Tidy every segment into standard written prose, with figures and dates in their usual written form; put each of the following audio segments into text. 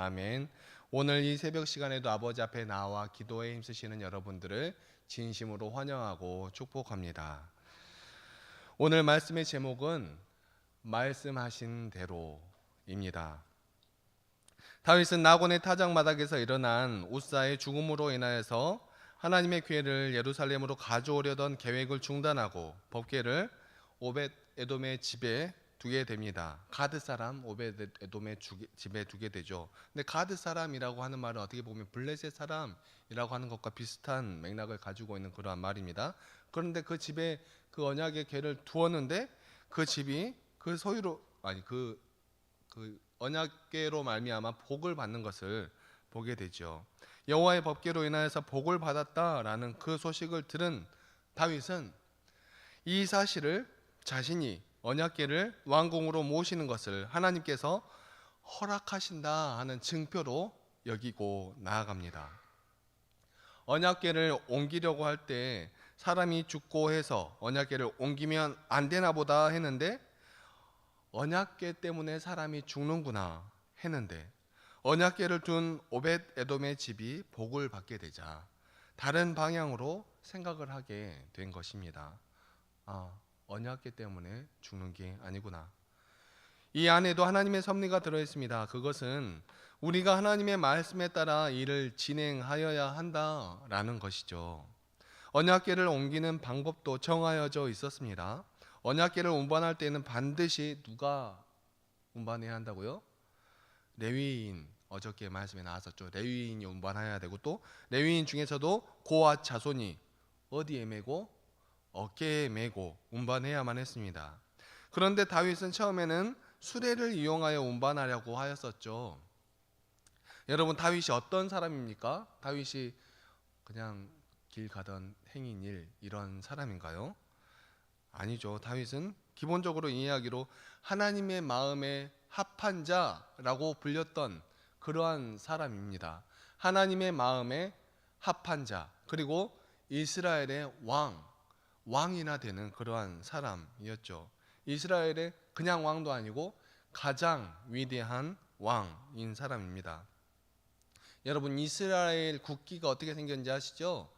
아멘. 오늘 이 새벽 시간에도 아버지 앞에 나와 기도에 힘쓰시는 여러분들을 진심으로 환영하고 축복합니다. 오늘 말씀의 제목은 말씀하신 대로입니다. 다윗은 나곤의 타작마당에서 일어난 우사의 죽음으로 인하여서 하나님의 교회를 예루살렘으로 가져오려던 계획을 중단하고 법궤를 오벳 에돔의 집에 두게 됩니다. 가드 사람 오벳 에돔의 집에 두게 되죠. 근데 가드 사람이라고 하는 말은 어떻게 보면 블레셋 사람이라고 하는 것과 비슷한 맥락을 가지고 있는 그러한 말입니다. 그런데 그 집에 그 언약의 궤를 두었는데 그 집이 그 소유로 그 언약궤로 말미암아 복을 받는 것을 보게 되죠. 여호와의 법궤로 인하여서 복을 받았다라는 그 소식을 들은 다윗은 이 사실을 자신이 언약궤를 왕궁으로 모시는 것을 하나님께서 허락하신다 하는 증표로 여기고 나아갑니다. 언약궤를 옮기려고 할 때 사람이 죽고 해서 언약궤를 옮기면 안 되나 보다 했는데 언약궤 때문에 사람이 죽는구나 했는데 언약궤를 둔 오벳 에돔의 집이 복을 받게 되자 다른 방향으로 생각을 하게 된 것입니다. 언약궤 때문에 죽는 게 아니구나. 이 안에도 하나님의 섭리가 들어있습니다. 그것은 우리가 하나님의 말씀에 따라 일을 진행하여야 한다라는 것이죠. 언약궤를 옮기는 방법도 정하여져 있었습니다. 언약궤를 운반할 때는 반드시 누가 운반해야 한다고요? 레위인, 어저께 말씀에 나왔었죠. 레위인이 운반해야 되고 또 레위인 중에서도 고앗 자손이 어디에 메고? 어깨에 메고 운반해야만 했습니다. 그런데 다윗은 처음에는 수레를 이용하여 운반하려고 하였었죠. 여러분, 다윗이 어떤 사람입니까? 다윗이 그냥 길 가던 행인일 이런 사람인가요? 아니죠. 다윗은 기본적으로 이야기로 하나님의 마음에 합한 자라고 불렸던 그러한 사람입니다. 하나님의 마음에 합한 자, 그리고 이스라엘의 왕이나 되는 그러한 사람이었죠. 이스라엘의 그냥 왕도 아니고 가장 위대한 왕인 사람입니다. 여러분, 이스라엘 국기가 어떻게 생겼는지 아시죠?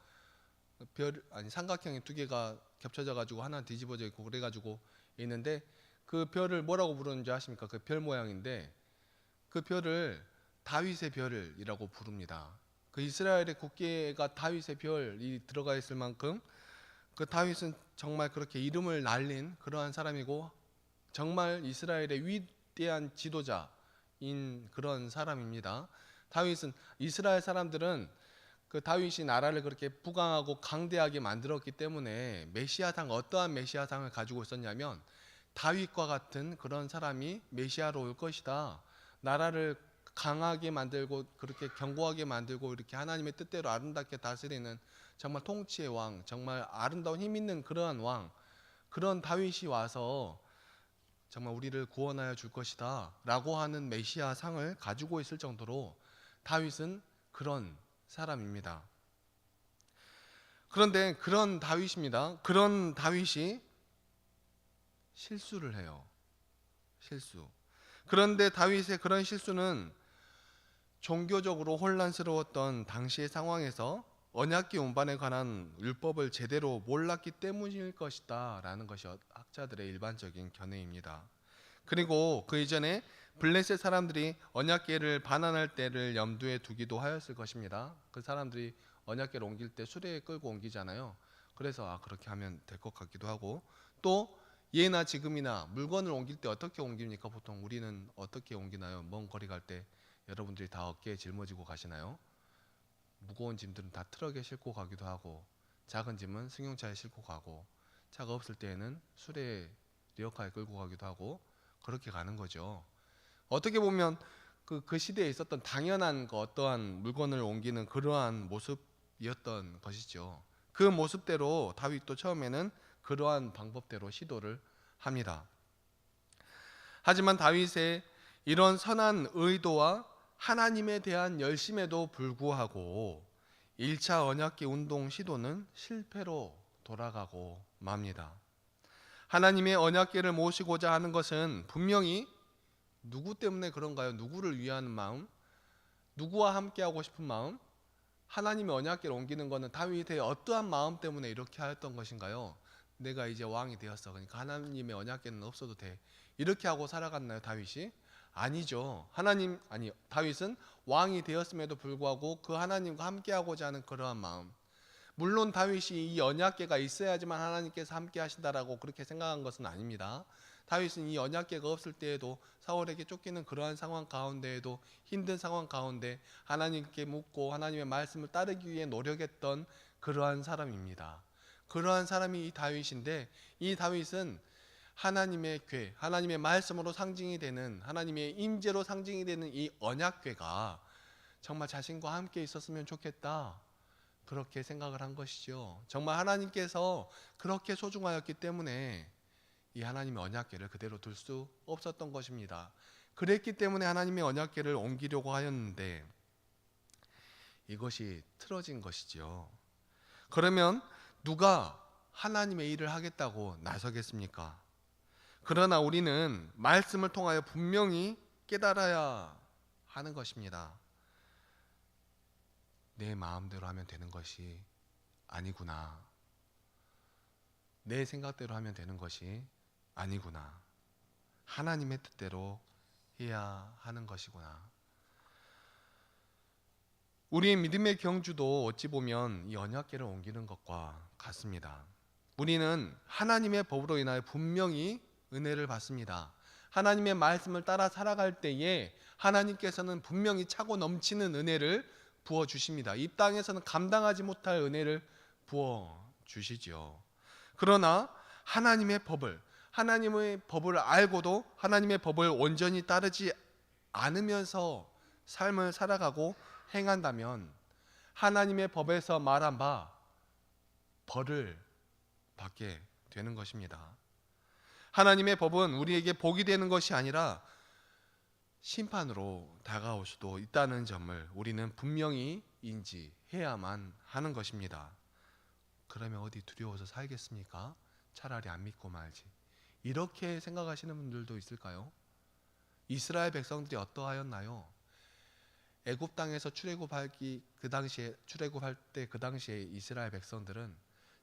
삼각형의 두 개가 겹쳐져 가지고 하나 뒤집어져 있고 그래 가지고 있는데 그 별을 뭐라고 부르는지 아십니까? 그 별 모양인데 그 별을 다윗의 별이라고 부릅니다. 그 이스라엘의 국기가 다윗의 별이 들어가 있을 만큼 그 다윗은 정말 그렇게 이름을 날린 그러한 사람이고 정말 이스라엘의 위대한 지도자인 그런 사람입니다. 다윗은 이스라엘 사람들은 그 다윗이 나라를 그렇게 부강하고 강대하게 만들었기 때문에 메시아상, 어떠한 메시아상을 가지고 있었냐면 다윗과 같은 그런 사람이 메시아로 올 것이다. 나라를 강하게 만들고 그렇게 견고하게 만들고 이렇게 하나님의 뜻대로 아름답게 다스리는 정말 통치의 왕, 정말 아름다운 힘 있는 그러한 왕, 그런 다윗이 와서 정말 우리를 구원하여 줄 것이다 라고 하는 메시아 상을 가지고 있을 정도로 다윗은 그런 사람입니다. 그런데 그런 다윗입니다. 그런 다윗이 실수를 해요. 실수. 그런데 다윗의 그런 실수는 종교적으로 혼란스러웠던 당시의 상황에서 언약궤 운반에 관한 율법을 제대로 몰랐기 때문일 것이다 라는 것이 학자들의 일반적인 견해입니다. 그리고 그 이전에 블레셋 사람들이 언약궤를 반환할 때를 염두에 두기도 하였을 것입니다. 그 사람들이 언약궤를 옮길 때 수레에 끌고 옮기잖아요. 그래서 그렇게 하면 될 것 같기도 하고, 또 예나 지금이나 물건을 옮길 때 어떻게 옮깁니까? 보통 우리는 어떻게 옮기나요? 먼 거리 갈 때 여러분들이 다 어깨에 짊어지고 가시나요? 무거운 짐들은 다 트럭에 싣고 가기도 하고, 작은 짐은 승용차에 싣고 가고, 차가 없을 때에는 수레에 리어카에 끌고 가기도 하고 그렇게 가는 거죠. 어떻게 보면 그 시대에 있었던 당연한 어떠한 물건을 옮기는 그러한 모습이었던 것이죠. 그 모습대로 다윗도 처음에는 그러한 방법대로 시도를 합니다. 하지만 다윗의 이런 선한 의도와 하나님에 대한 열심에도 불구하고 1차 언약궤 운동 시도는 실패로 돌아가고 맙니다. 하나님의 언약궤를 모시고자 하는 것은 분명히 누구 때문에 그런가요? 누구를 위한 마음? 누구와 함께하고 싶은 마음? 하나님의 언약궤를 옮기는 것은 다윗의 어떠한 마음 때문에 이렇게 하였던 것인가요? 내가 이제 왕이 되었어. 그러니까 하나님의 언약궤는 없어도 돼. 이렇게 하고 살아갔나요, 다윗이? 아니죠. 다윗은 왕이 되었음에도 불구하고 그 하나님과 함께하고자 하는 그러한 마음. 물론 다윗이 이 언약궤가 있어야지만 하나님께서 함께 하신다라고 그렇게 생각한 것은 아닙니다. 다윗은 이 언약궤가 없을 때에도 사울에게 쫓기는 그러한 상황 가운데에도 힘든 상황 가운데 하나님께 묻고 하나님의 말씀을 따르기 위해 노력했던 그러한 사람입니다. 그러한 사람이 이 다윗인데, 이 다윗은 하나님의 궤, 하나님의 말씀으로 상징이 되는, 하나님의 임재로 상징이 되는 이 언약궤가 정말 자신과 함께 있었으면 좋겠다, 그렇게 생각을 한 것이죠. 정말 하나님께서 그렇게 소중하였기 때문에 이 하나님의 언약궤를 그대로 둘 수 없었던 것입니다. 그랬기 때문에 하나님의 언약궤를 옮기려고 하였는데 이것이 틀어진 것이죠. 그러면 누가 하나님의 일을 하겠다고 나서겠습니까? 그러나 우리는 말씀을 통하여 분명히 깨달아야 하는 것입니다. 내 마음대로 하면 되는 것이 아니구나. 내 생각대로 하면 되는 것이 아니구나. 하나님의 뜻대로 해야 하는 것이구나. 우리의 믿음의 경주도 어찌 보면 이 언약궤를 옮기는 것과 같습니다. 우리는 하나님의 법으로 인하여 분명히 은혜를 받습니다. 하나님의 말씀을 따라 살아갈 때에 하나님께서는 분명히 차고 넘치는 은혜를 부어 주십니다. 이 땅에서는 감당하지 못할 은혜를 부어 주시죠. 그러나 하나님의 법을 알고도 하나님의 법을 온전히 따르지 않으면서 삶을 살아가고 행한다면 하나님의 법에서 말한 바 벌을 받게 되는 것입니다. 하나님의 법은 우리에게 복이 되는 것이 아니라 심판으로 다가올 수도 있다는 점을 우리는 분명히 인지해야만 하는 것입니다. 그러면 어디 두려워서 살겠습니까? 차라리 안 믿고 말지. 이렇게 생각하시는 분들도 있을까요? 이스라엘 백성들이 어떠하였나요? 애굽 땅에서 출애굽할 때 그 당시에 이스라엘 백성들은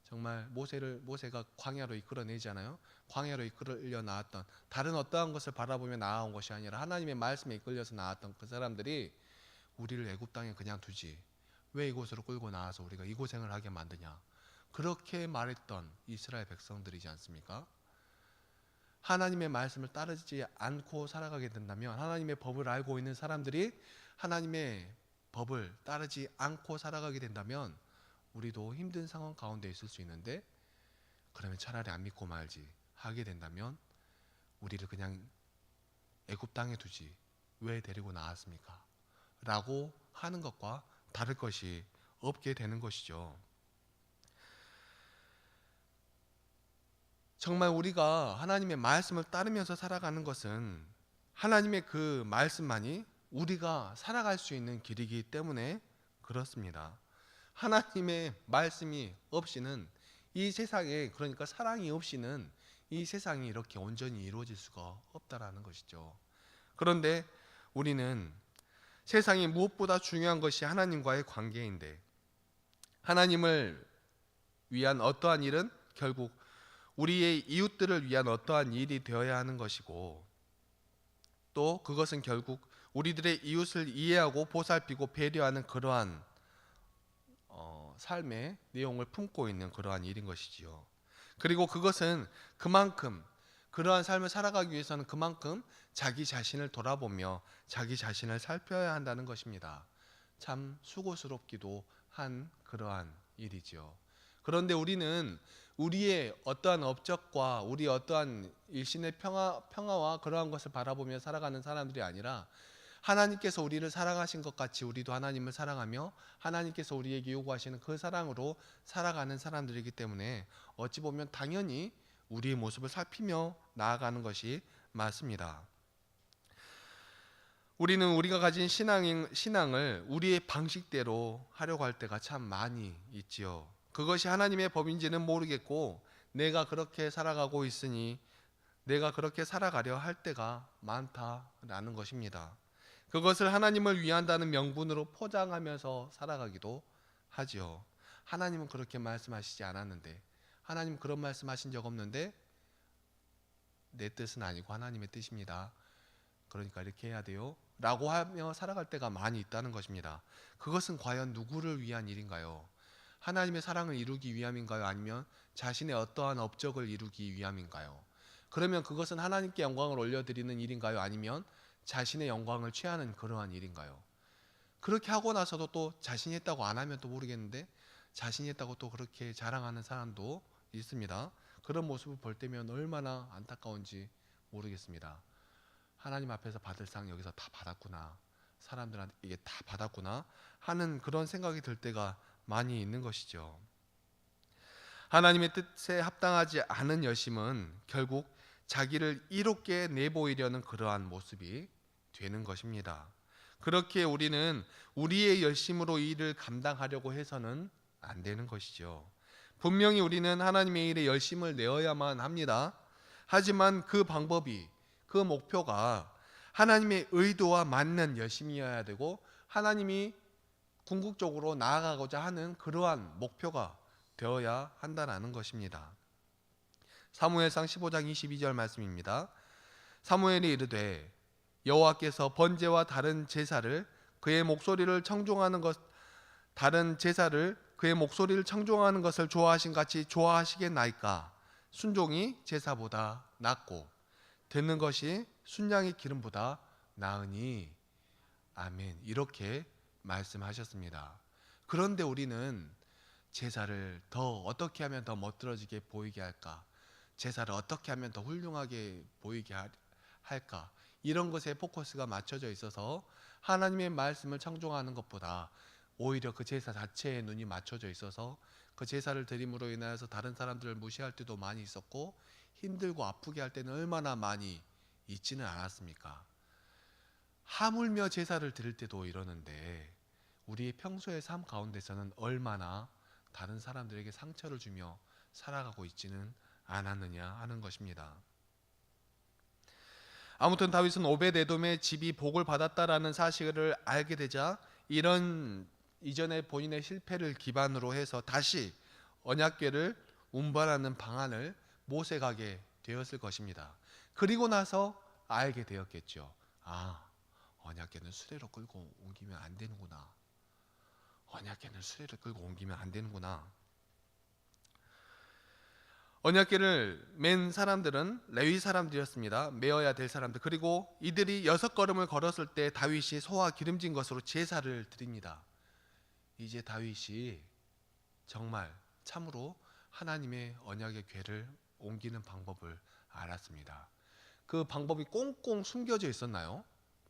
정말 모세가 광야로 이끌어내잖아요. 광야로 이끌려 나왔던, 다른 어떠한 것을 바라보며 나아온 것이 아니라 하나님의 말씀에 이끌려서 나왔던 그 사람들이 우리를 애굽 땅에 그냥 두지, 왜 이곳으로 끌고 나와서 우리가 이 고생을 하게 만드냐, 그렇게 말했던 이스라엘 백성들이지 않습니까? 하나님의 말씀을 따르지 않고 살아가게 된다면, 하나님의 법을 알고 있는 사람들이 하나님의 법을 따르지 않고 살아가게 된다면 우리도 힘든 상황 가운데 있을 수 있는데, 그러면 차라리 안 믿고 말지 하게 된다면 우리를 그냥 애굽 땅에 두지 왜 데리고 나왔습니까? 라고 하는 것과 다를 것이 없게 되는 것이죠. 정말 우리가 하나님의 말씀을 따르면서 살아가는 것은 하나님의 그 말씀만이 우리가 살아갈 수 있는 길이기 때문에 그렇습니다. 하나님의 말씀이 없이는 이 세상에, 그러니까 사랑이 없이는 이 세상이 이렇게 온전히 이루어질 수가 없다라는 것이죠. 그런데 우리는 세상이 무엇보다 중요한 것이 하나님과의 관계인데, 하나님을 위한 어떠한 일은 결국 우리의 이웃들을 위한 어떠한 일이 되어야 하는 것이고, 또 그것은 결국 우리들의 이웃을 이해하고 보살피고 배려하는 그러한 삶의 내용을 품고 있는 그러한 일인 것이지요. 그리고 그것은 그만큼, 그러한 삶을 살아가기 위해서는 그만큼 자기 자신을 돌아보며 자기 자신을 살펴야 한다는 것입니다. 참 수고스럽기도 한 그러한 일이지요. 그런데 우리는 우리의 어떠한 업적과 우리 어떠한 일신의 평화와 그러한 것을 바라보며 살아가는 사람들이 아니라, 하나님께서 우리를 사랑하신 것 같이 우리도 하나님을 사랑하며 하나님께서 우리에게 요구하시는 그 사랑으로 살아가는 사람들이기 때문에 어찌 보면 당연히 우리의 모습을 살피며 나아가는 것이 맞습니다. 우리는 우리가 가진 신앙을 우리의 방식대로 하려고 할 때가 참 많이 있지요. 그것이 하나님의 법인지는 모르겠고 내가 그렇게 살아가고 있으니 내가 그렇게 살아가려 할 때가 많다라는 것입니다. 그것을 하나님을 위한다는 명분으로 포장하면서 살아가기도 하지요. 하나님은 그렇게 말씀하시지 않았는데, 하나님 그런 말씀하신 적 없는데 내 뜻은 아니고 하나님의 뜻입니다. 그러니까 이렇게 해야 돼요 라고 하며 살아갈 때가 많이 있다는 것입니다. 그것은 과연 누구를 위한 일인가요? 하나님의 사랑을 이루기 위함인가요? 아니면 자신의 어떠한 업적을 이루기 위함인가요? 그러면 그것은 하나님께 영광을 올려드리는 일인가요? 아니면 자신의 영광을 취하는 그러한 일인가요? 그렇게 하고 나서도 또 자신이 했다고 안 하면 또 모르겠는데, 자신이 했다고 또 그렇게 자랑하는 사람도 있습니다. 그런 모습을 볼 때면 얼마나 안타까운지 모르겠습니다. 하나님 앞에서 받을 상 여기서 다 받았구나, 사람들한테 이게 다 받았구나 하는 그런 생각이 들 때가 많이 있는 것이죠. 하나님의 뜻에 합당하지 않은 열심은 결국 자기를 이롭게 내보이려는 그러한 모습이 되는 것입니다. 그렇게 우리는 우리의 열심으로 이 일을 감당하려고 해서는 안 되는 것이죠. 분명히 우리는 하나님의 일에 열심을 내어야만 합니다. 하지만 그 방법이, 그 목표가 하나님의 의도와 맞는 열심이어야 되고, 하나님이 궁극적으로 나아가고자 하는 그러한 목표가 되어야 한다는 것입니다. 사무엘상 15장 22절 말씀입니다. 사무엘이 이르되 여호와께서 번제와 다른 제사를 그의 목소리를 청종하는 것을 좋아하신 같이 좋아하시겠나이까. 순종이 제사보다 낫고 듣는 것이 순양의 기름보다 나으니. 아멘. 이렇게 말씀하셨습니다. 그런데 우리는 제사를 더 어떻게 하면 더 멋들어지게 보이게 할까? 제사를 어떻게 하면 더 훌륭하게 보이게 할까? 이런 것에 포커스가 맞춰져 있어서 하나님의 말씀을 청종하는 것보다 오히려 그 제사 자체에 눈이 맞춰져 있어서 그 제사를 드림으로 인하여서 다른 사람들을 무시할 때도 많이 있었고, 힘들고 아프게 할 때는 얼마나 많이 있지는 않았습니까? 하물며 제사를 드릴 때도 이러는데 우리의 평소의 삶 가운데서는 얼마나 다른 사람들에게 상처를 주며 살아가고 있지는 않았느냐 하는 것입니다. 아무튼 다윗은 오벳에돔의 집이 복을 받았다라는 사실을 알게 되자 이런 이전에 본인의 실패를 기반으로 해서 다시 언약궤를 운반하는 방안을 모색하게 되었을 것입니다. 그리고 나서 알게 되었겠죠. 아, 언약궤는 수레로 끌고 옮기면 안 되는구나. 언약궤는 수레를 끌고 옮기면 안 되는구나. 언약궤를 맨 사람들은 레위 사람들이었습니다. 메어야 될 사람들. 그리고 이들이 6걸음을 걸었을 때 다윗이 소와 기름진 것으로 제사를 드립니다. 이제 다윗이 정말 참으로 하나님의 언약의 궤를 옮기는 방법을 알았습니다. 그 방법이 꽁꽁 숨겨져 있었나요?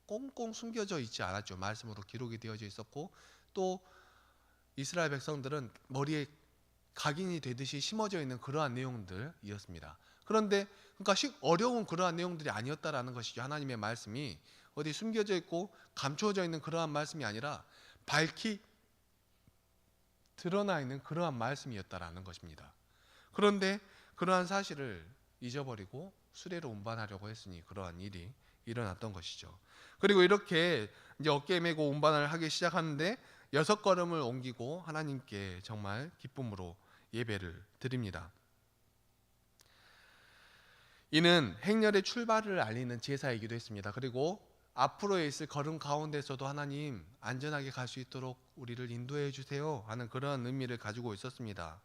꽁꽁 숨겨져 있지 않았죠. 말씀으로 기록이 되어져 있었고, 또 이스라엘 백성들은 머리에 각인이 되듯이 심어져 있는 그러한 내용들이었습니다. 그런데 그러니까 어려운 그러한 내용들이 아니었다라는 것이죠. 하나님의 말씀이 어디 숨겨져 있고 감추어져 있는 그러한 말씀이 아니라 밝히 드러나 있는 그러한 말씀이었다라는 것입니다. 그런데 그러한 사실을 잊어버리고 수레로 운반하려고 했으니 그러한 일이 일어났던 것이죠. 그리고 이렇게 이제 어깨에 메고 운반을 하기 시작하는데 6걸음을 옮기고 하나님께 정말 기쁨으로 예배를 드립니다. 이는 행렬의 출발을 알리는 제사이기도 했습니다. 그리고 앞으로에 있을 걸음 가운데서도 하나님 안전하게 갈 수 있도록 우리를 인도해 주세요 하는 그런 의미를 가지고 있었습니다.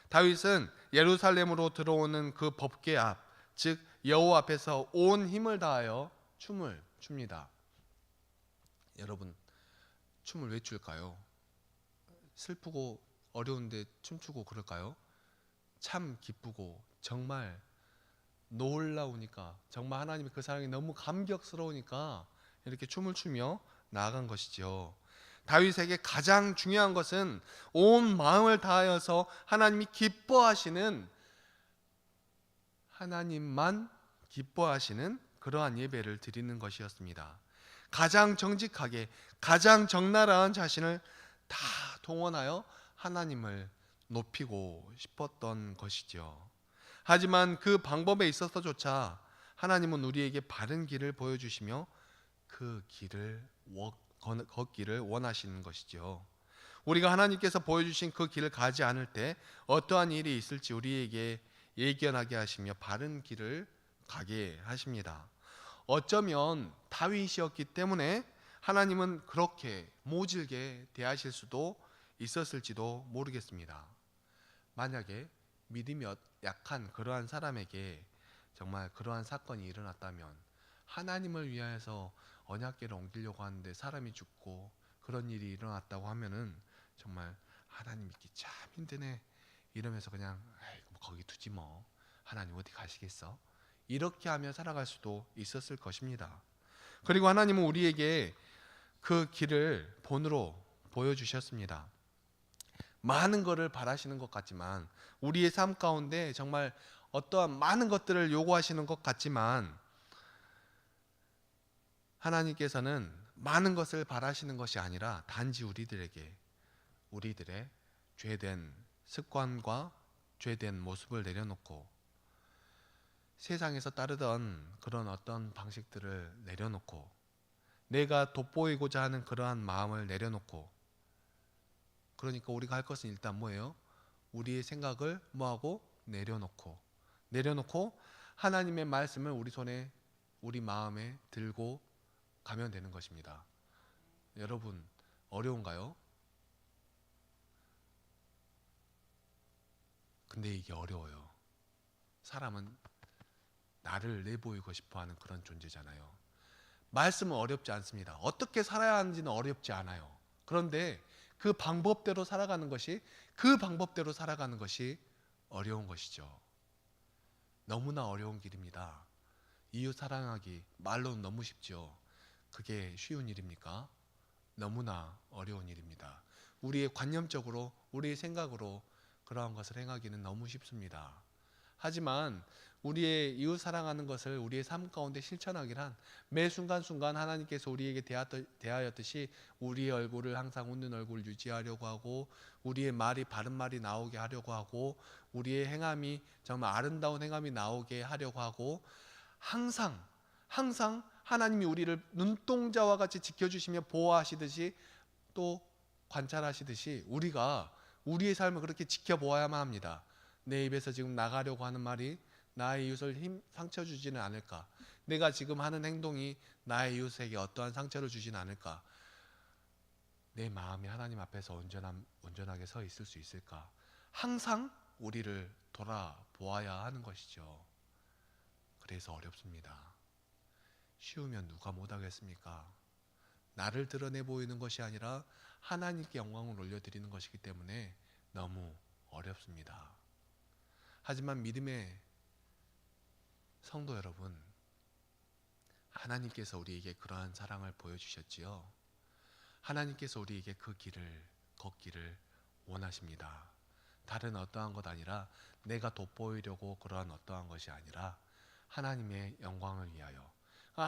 다윗은 예루살렘으로 들어오는 그 법궤 앞, 즉 여호와 앞에서 온 힘을 다하여 춤을 춥니다. 여러분, 춤을 왜 출까요? 슬프고 어려운데 춤추고 그럴까요? 참 기쁘고 정말 놀라우니까, 정말 하나님의 그 사랑이 너무 감격스러우니까 이렇게 춤을 추며 나아간 것이죠. 다윗에게 가장 중요한 것은 온 마음을 다하여서 하나님이 기뻐하시는, 하나님만 기뻐하시는 그러한 예배를 드리는 것이었습니다. 가장 정직하게, 가장 적나라한 자신을 다 동원하여 하나님을 높이고 싶었던 것이죠. 하지만 그 방법에 있어서조차 하나님은 우리에게 바른 길을 보여주시며 그 길을 걷기를 원하시는 것이죠. 우리가 하나님께서 보여주신 그 길을 가지 않을 때 어떠한 일이 있을지 우리에게 예견하게 하시며 바른 길을 가게 하십니다. 어쩌면 다윗이었기 때문에 하나님은 그렇게 모질게 대하실 수도 있었을지도 모르겠습니다. 만약에 믿음이 약한 그러한 사람에게 정말 그러한 사건이 일어났다면 하나님을 위하여서 언약궤를 옮기려고 하는데 사람이 죽고 그런 일이 일어났다고 하면은 정말 하나님 믿기 참 힘드네 이러면서 그냥 뭐 거기 두지 뭐 하나님 어디 가시겠어? 이렇게 하며 살아갈 수도 있었을 것입니다. 그리고 하나님은 우리에게 그 길을 본으로 보여주셨습니다. 많은 것을 바라시는 것 같지만 우리의 삶 가운데 정말 어떠한 많은 것들을 요구하시는 것 같지만 하나님께서는 많은 것을 바라시는 것이 아니라 단지 우리들의 죄된 습관과 죄된 모습을 내려놓고 세상에서 따르던 그런 어떤 방식들을 내려놓고 내가 돋보이고자 하는 그러한 마음을 내려놓고 그러니까 우리가 할 것은 일단 뭐예요? 우리의 생각을 뭐하고 내려놓고 하나님의 말씀을 우리 손에 우리 마음에 들고 가면 되는 것입니다. 여러분 어려운가요? 근데 이게 어려워요. 사람은 나를 내보이고 싶어하는 그런 존재잖아요. 말씀은 어렵지 않습니다. 어떻게 살아야 하는지는 어렵지 않아요. 그런데 그 방법대로 살아가는 것이 어려운 것이죠. 너무나 어려운 길입니다. 이웃 사랑하기 말로는 너무 쉽죠. 그게 쉬운 일입니까? 너무나 어려운 일입니다. 우리의 관념적으로 우리의 생각으로 그러한 것을 행하기는 너무 쉽습니다. 하지만 우리의 이웃 사랑하는 것을 우리의 삶 가운데 실천하기란 매 순간순간 하나님께서 우리에게 대하였듯이 우리의 얼굴을 항상 웃는 얼굴을 유지하려고 하고 우리의 말이 바른 말이 나오게 하려고 하고 우리의 행함이 정말 아름다운 행함이 나오게 하려고 하고 항상 하나님이 우리를 눈동자와 같이 지켜주시며 보호하시듯이 또 관찰하시듯이 우리가 우리의 삶을 그렇게 지켜보아야만 합니다. 내 입에서 지금 나가려고 하는 말이 나의 이웃을 상처 주지는 않을까? 내가 지금 하는 행동이 나의 이웃에게 어떠한 상처를 주지는 않을까? 내 마음이 하나님 앞에서 온전하게 서 있을 수 있을까? 항상 우리를 돌아보아야 하는 것이죠. 그래서 어렵습니다. 쉬우면 누가 못하겠습니까? 나를 드러내 보이는 것이 아니라 하나님께 영광을 올려드리는 것이기 때문에 너무 어렵습니다. 하지만 믿음의 성도 여러분, 하나님께서 우리에게 그러한 사랑을 보여주셨지요. 하나님께서 우리에게 그 길을 걷기를 원하십니다. 다른 어떠한 것 아니라 내가 돋보이려고 그러한 어떠한 것이 아니라 하나님의 영광을 위하여.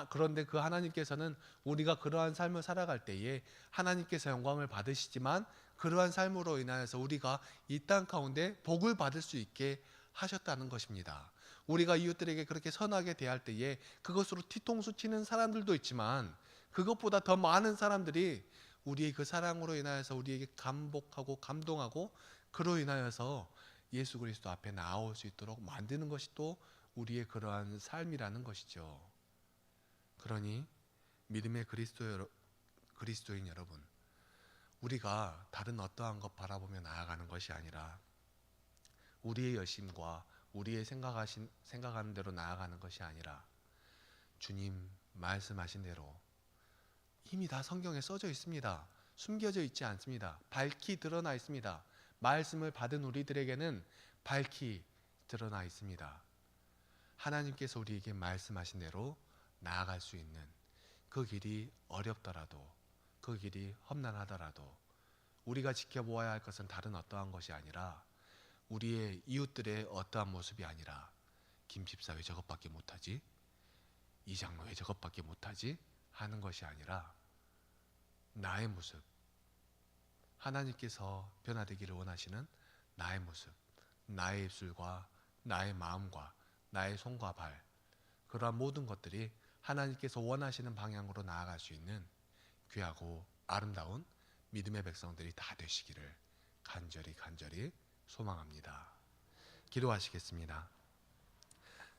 그런데 그 하나님께서는 우리가 그러한 삶을 살아갈 때에 하나님께서 영광을 받으시지만 그러한 삶으로 인하여서 우리가 이 땅 가운데 복을 받을 수 있게 하셨다는 것입니다. 우리가 이웃들에게 그렇게 선하게 대할 때에 그것으로 뒤통수 치는 사람들도 있지만 그것보다 더 많은 사람들이 우리의 그 사랑으로 인하여서 우리에게 감복하고 감동하고 그로 인하여서 예수 그리스도 앞에 나올 수 있도록 만드는 것이 또 우리의 그러한 삶이라는 것이죠. 그러니 믿음의 그리스도인 여러분, 우리가 다른 어떠한 것 바라보며 나아가는 것이 아니라 우리의 열심과 우리의 생각하는 대로 나아가는 것이 아니라 주님 말씀하신 대로 이미 다 성경에 써져 있습니다. 숨겨져 있지 않습니다. 밝히 드러나 있습니다. 말씀을 받은 우리들에게는 밝히 드러나 있습니다. 하나님께서 우리에게 말씀하신 대로 나아갈 수 있는 그 길이 어렵더라도 그 길이 험난하더라도 우리가 지켜보아야 할 것은 다른 어떠한 것이 아니라 우리의 이웃들의 어떠한 모습이 아니라 김 집사 왜 저것밖에 못하지? 이 장로 왜 저것밖에 못하지? 하는 것이 아니라 나의 모습, 하나님께서 변화되기를 원하시는 나의 모습, 나의 입술과 나의 마음과 나의 손과 발, 그러한 모든 것들이 하나님께서 원하시는 방향으로 나아갈 수 있는 귀하고 아름다운 믿음의 백성들이 다 되시기를 간절히 소망합니다. 기도하시겠습니다.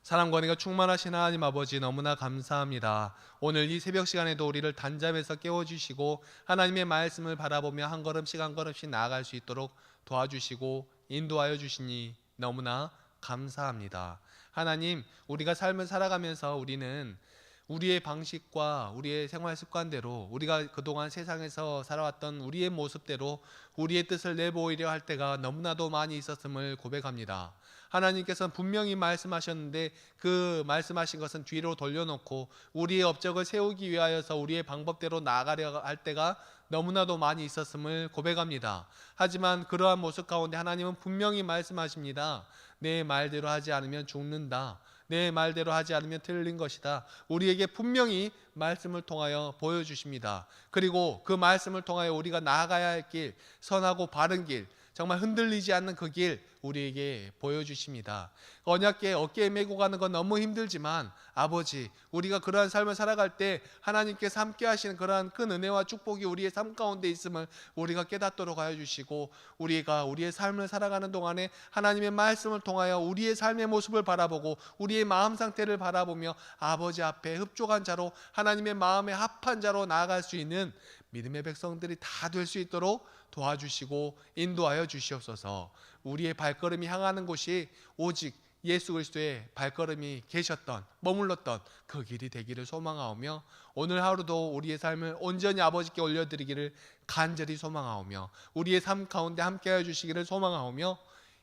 사랑과 은혜가 충만하신 하나님 아버지, 너무나 감사합니다. 오늘 이 새벽 시간에도 우리를 단잠에서 깨워주시고 하나님의 말씀을 바라보며 한 걸음씩 한 걸음씩 나아갈 수 있도록 도와주시고 인도하여 주시니 너무나 감사합니다. 하나님, 우리가 삶을 살아가면서 우리는 우리의 방식과 우리의 생활 습관대로, 우리가 그동안 세상에서 살아왔던 우리의 모습대로 우리의 뜻을 내보이려 할 때가 너무나도 많이 있었음을 고백합니다. 하나님께서는 분명히 말씀하셨는데 그 말씀하신 것은 뒤로 돌려놓고 우리의 업적을 세우기 위하여서 우리의 방법대로 나아가려 할 때가 너무나도 많이 있었음을 고백합니다. 하지만 그러한 모습 가운데 하나님은 분명히 말씀하십니다. 내 말대로 하지 않으면 죽는다. 내 말대로 하지 않으면 틀린 것이다. 우리에게 분명히 말씀을 통하여 보여주십니다. 그리고 그 말씀을 통하여 우리가 나아가야 할 길, 선하고 바른 길, 정말 흔들리지 않는 그 길 우리에게 보여주십니다. 언약궤 어깨에 메고 가는 건 너무 힘들지만 아버지, 우리가 그러한 삶을 살아갈 때 하나님께서 함께 하시는 그러한 큰 은혜와 축복이 우리의 삶 가운데 있음을 우리가 깨닫도록 하여 주시고, 우리가 우리의 삶을 살아가는 동안에 하나님의 말씀을 통하여 우리의 삶의 모습을 바라보고 우리의 마음 상태를 바라보며 아버지 앞에 흡족한 자로, 하나님의 마음에 합한 자로 나아갈 수 있는 믿음의 백성들이 다 될 수 있도록 도와주시고 인도하여 주시옵소서. 우리의 발걸음이 향하는 곳이 오직 예수 그리스도의 발걸음이 계셨던, 머물렀던 그 길이 되기를 소망하오며, 오늘 하루도 우리의 삶을 온전히 아버지께 올려드리기를 간절히 소망하오며, 우리의 삶 가운데 함께하여 주시기를 소망하오며,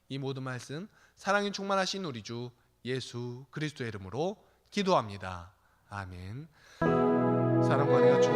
이 모든 말씀 사랑이 충만하신 우리 주 예수 그리스도의 이름으로 기도합니다. 아멘. 사랑과 은혜가 충만하신